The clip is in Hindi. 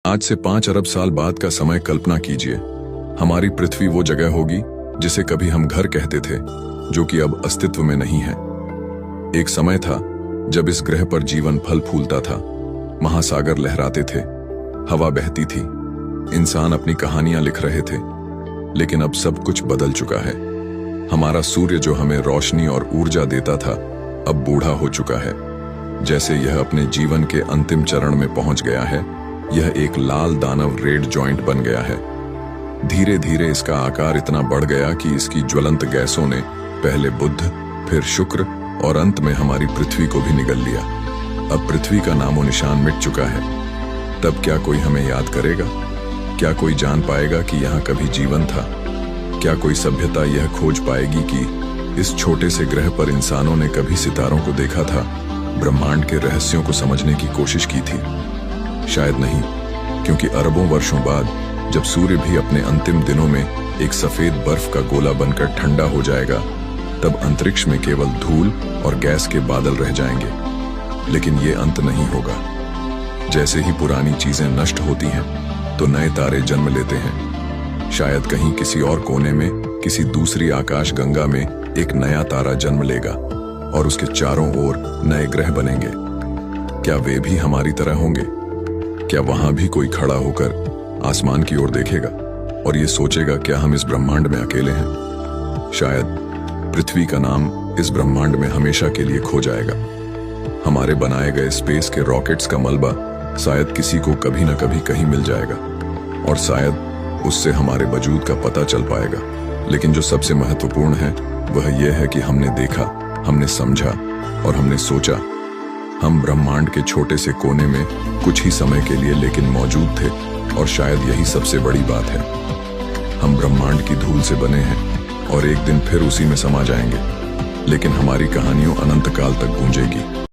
आज से 5 अरब साल बाद का समय कल्पना कीजिए। हमारी पृथ्वी वो जगह होगी जिसे कभी हम घर कहते थे, जो कि अब अस्तित्व में नहीं है। एक समय था जब इस ग्रह पर जीवन फल फूलता था, महासागर लहराते थे, हवा बहती थी, इंसान अपनी कहानियां लिख रहे थे। लेकिन अब सब कुछ बदल चुका है। हमारा सूर्य जो हमें रोशनी और ऊर्जा देता था, अब बूढ़ा हो चुका है। जैसे यह अपने जीवन के अंतिम चरण में पहुंच गया है। यह एक लाल दानव रेड जॉइंट बन गया है। धीरे धीरे इसका आकार इतना बढ़ गया कि इसकी ज्वलंत गैसों ने पहले बुध, फिर शुक्र और अंत में हमारी पृथ्वी को भी निगल लिया। अब पृथ्वी का नामो निशान मिट चुका है। तब क्या कोई हमें याद करेगा? क्या कोई जान पाएगा कि यहाँ कभी जीवन था? क्या कोई सभ्यता यह खोज पाएगी कि इस छोटे से ग्रह पर इंसानों ने कभी सितारों को देखा था, ब्रह्मांड के रहस्यों को समझने की कोशिश की थी? शायद नहीं, क्योंकि अरबों वर्षों बाद जब सूर्य भी अपने अंतिम दिनों में एक सफेद बर्फ का गोला बनकर ठंडा हो जाएगा, तब अंतरिक्ष में केवल धूल और गैस के बादल रह जाएंगे। लेकिन ये अंत नहीं होगा। जैसे ही पुरानी चीजें नष्ट होती हैं, तो नए तारे जन्म लेते हैं। शायद कहीं किसी और कोने में, किसी दूसरी आकाश गंगा में एक नया तारा जन्म लेगा और उसके चारों ओर नए ग्रह बनेंगे। क्या वे भी हमारी तरह होंगे? क्या वहां भी कोई खड़ा होकर आसमान की ओर देखेगा और ये सोचेगा, क्या हम इस ब्रह्मांड में अकेले हैं? शायद पृथ्वी का नाम इस ब्रह्मांड में हमेशा के लिए खो जाएगा। हमारे बनाए गए स्पेस के रॉकेट्स का मलबा शायद किसी को कभी न कभी कहीं मिल जाएगा और शायद उससे हमारे वजूद का पता चल पाएगा। लेकिन जो सबसे महत्वपूर्ण है वह यह है कि हमने देखा, हमने समझा और हमने सोचा। हम ब्रह्मांड के छोटे से कोने में कुछ ही समय के लिए लेकिन मौजूद थे, और शायद यही सबसे बड़ी बात है। हम ब्रह्मांड की धूल से बने हैं और एक दिन फिर उसी में समा जाएंगे, लेकिन हमारी कहानियों अनंत काल तक गूंजेगी।